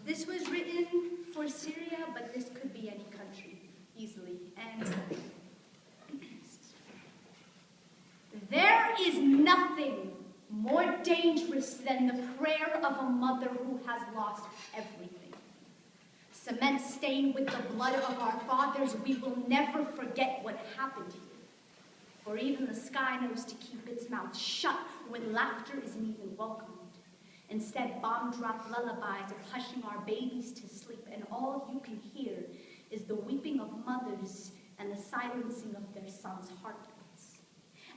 This was written for Syria, but this could be any country, easily. And there is nothing more dangerous than the prayer of a mother who has lost everything. Cement stained with the blood of our fathers, we will never forget what happened here. For even the sky knows to keep its mouth shut when laughter isn't even welcomed. Instead, bomb-drop lullabies are hushing our babies to sleep, and all you can hear is the weeping of mothers and the silencing of their sons' heartbeats.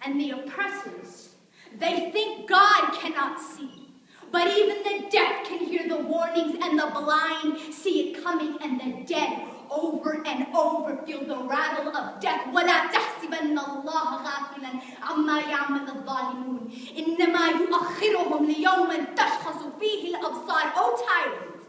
And the oppressors, they think God cannot see, but even the deaf can hear the warnings, and the blind see it coming, and the dead over and over feel the rattle of death. وَلَا تَحْسِبَنَّ اللَّهَ غَافِلًا عَمَّا يَعْمَلُ الظَّالِمُونَ إِنَّمَا يُؤَخِّرُهُمْ لِيَوْمٍ تَشْخَصُ فِيهِ الْأَبْصَارُ. O tyrant,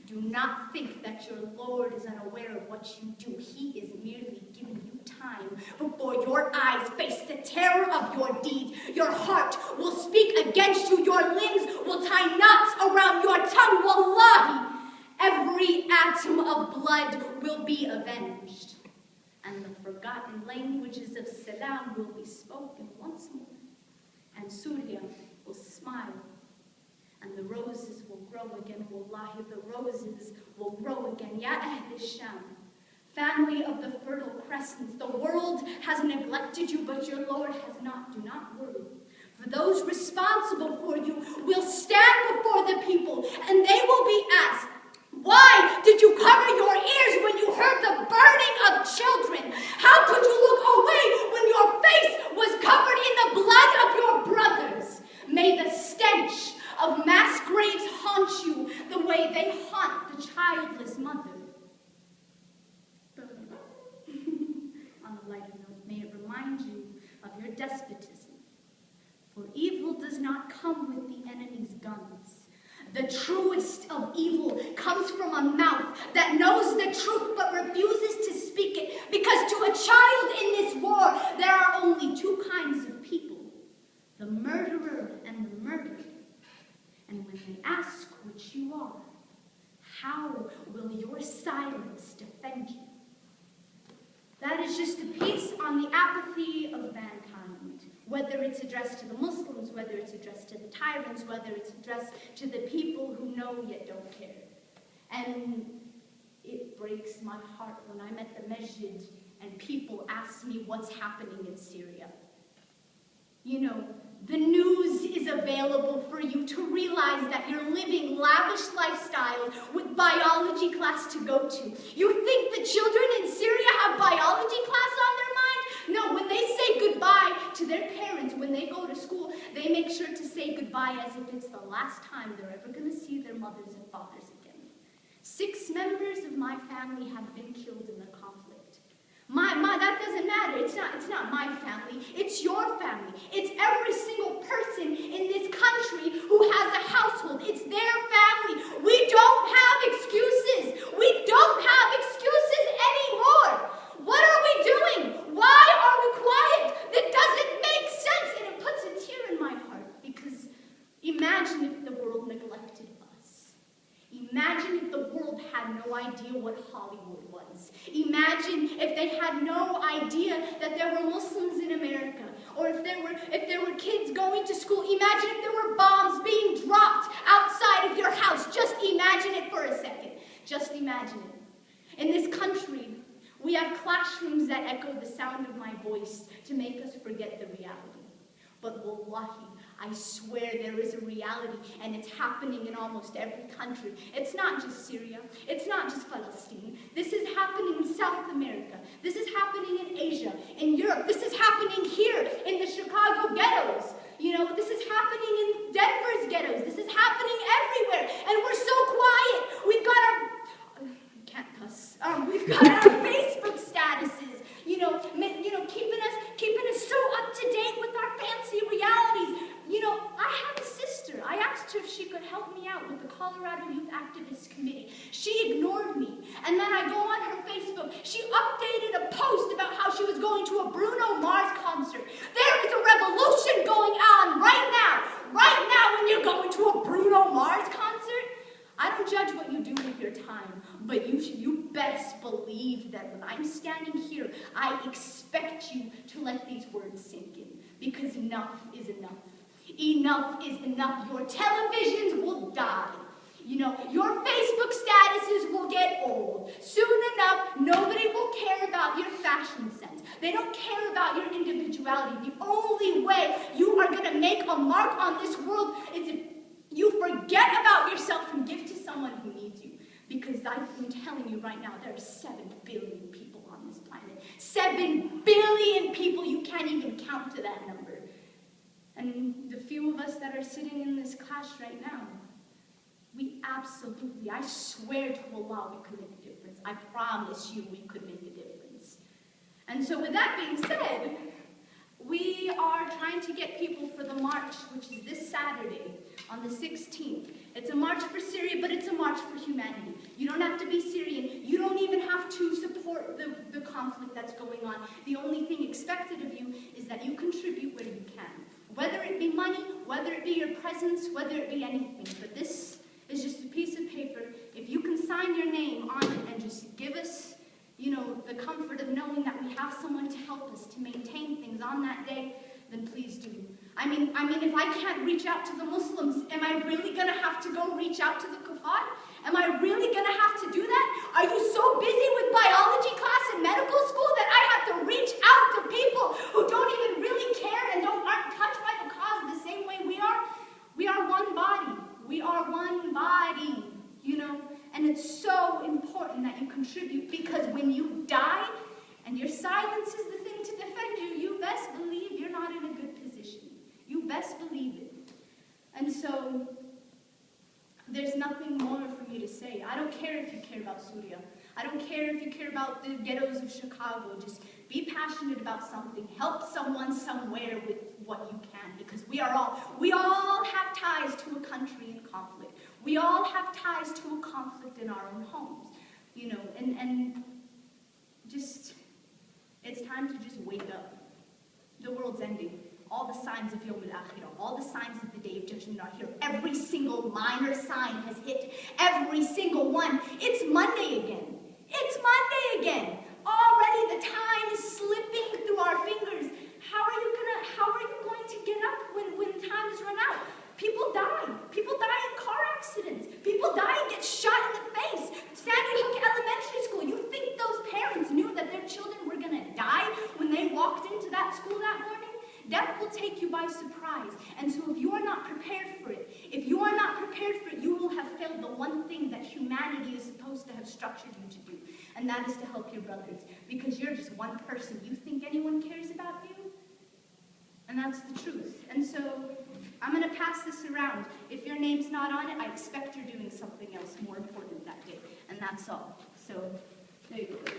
do not think that your Lord is unaware of what you do. He is merely giving you time. Before your eyes face the terror of your deeds, your heart will speak against you. Your limbs will tie knots around your tongue. Wallahi, every atom of blood will be avenged, and the forgotten languages of salam will be spoken once more, and Syria will smile, and the roses will grow again. Wallahi, the roses will grow again. Ya Ahl Sham, family of the Fertile Crescents, the world has neglected you, but your Lord has not. Do not worry. For those responsible for you will stand before the people, and they will be asked, why did you cover your ears when you heard the burning of children? How could you look away when your face was covered in the blood of your brothers? May the stench of mass graves haunt you the way they haunt the childless mother. On a lighter note, may it remind you of your despotism. For evil does not come with the enemy's guns. The truest of evil comes from a mouth that knows the truth but refuses to speak it, because to a child in this war, there are only two kinds of people, the murderer and the murdered. And when they ask which you are, how will your silence defend you? That is just a piece on the apathy of mankind, whether it's addressed to the Muslims, whether it's addressed to the tyrants, whether it's addressed to the people who know yet don't care. And it breaks my heart when I'm at the masjid and people ask me what's happening in Syria. You know, the news is available for you to realize that you're living lavish lifestyles with biology class to go to. You think the children in Syria have biology class on their mind? No, when they say goodbye to their parents, when they go to school, they make sure to say goodbye as if it's the last time they're ever going to see their mothers and fathers again. 6 members of my family have been killed in the conflict. That doesn't matter. It's not my family. It's your family. It's every single person in this country who has a household. It's their family. We don't have excuses. We don't have excuses anymore. What are we doing? Why are we quiet? That doesn't make sense. And it puts a tear in my heart, because imagine if the world neglected us. Imagine if the world had no idea what Hollywood was. Imagine if they had no idea that there were Muslims in America, or if there were kids going to school. Imagine if there were bombs being dropped outside of your house. Just imagine it for a second. Just imagine it. In this country, we have classrooms that echo the sound of my voice to make us forget the reality. But wallahi, I swear there is a reality, and it's happening in almost every country. It's not just Syria. It's not just Palestine. This is happening in South America. This is happening in Asia, in Europe. This is happening here in the Chicago ghettos. You know, this is happening in Denver's ghettos. This is happening everywhere, and we're so quiet. We've got our... can't cuss. We've got our Facebook statuses, keeping us so up to date with our fancy realities. I have a sister. I asked her if she could help me out with the Colorado Youth Activists Committee. She ignored me. And then I go on her Facebook. She updated a post about how she was going to a Bruno Mars concert. There is a revolution going on right now when you're going to a Bruno Mars concert. I don't judge what you do with your time, but you best believe that when I'm standing here, I expect you to let these words sink in, because enough is enough. Enough is enough. Your televisions will die. You know, your Facebook statuses will get old. Soon enough, nobody will care about your fashion sense. They don't care about your individuality. The only way you are going to make a mark on this world is if you forget about yourself and give to someone who needs you. Because I'm telling you right now, there are 7 billion people on this planet. 7 billion people, you can't even count to that number. And the few of us that are sitting in this class right now, we absolutely, I swear to Allah, we could make a difference. I promise you we could make a difference. And so with that being said, we are trying to get people for the march, which is this Saturday on the 16th. It's a march for Syria, but it's a march for humanity. You don't have to be Syrian. You don't even have to support the conflict that's going on. The only thing expected of you is that you contribute where you can. Whether it be money, whether it be your presence, whether it be anything. But this is just a piece of paper. If you can sign your name on it and just give us, you know, the comfort of knowing that we have someone to help us to maintain things on that day, then please do. I mean, if I can't reach out to the Muslims, am I really going to have to go reach out to the kuffar? Am I really going to have to do that? Are you so busy with biology class in medical school that I have to reach out to people who don't even really care and aren't touched by the cause the same way we are? We are one body. We are one body, you know? And it's so important that you contribute, because when you die and your silence is the thing to defend you, you best believe you're not in a good position. You best believe it. And so there's nothing more for me to say. I don't care if you care about Syria. I don't care if you care about the ghettos of Chicago. Just be passionate about something. Help someone somewhere with what you can, because we all have ties to a country in conflict. We all have ties to a conflict in our own homes, you know, and just, it's time to just wake up. The world's ending. All the signs of Yom al-Akhirah, all the signs of the Day of Judgment are here. Every single minor sign has hit. Every single one. It's Monday again. It's Monday again. Already the time is slipping through our fingers. How are you going to get up when time has run out? People die. People die in car accidents. People die and get shot in the face. Sandy Hook Elementary School. You think those parents knew that their children were going to die when they walked into that school that morning? Death will take you by surprise. And so if you are not prepared for it, you will have failed the one thing that humanity is supposed to have structured you to do. And that is to help your brothers. Because you're just one person. You think anyone cares about you? And that's the truth. And so I'm going to pass this around. If your name's not on it, I expect you're doing something else more important that day. And that's all. So there you go.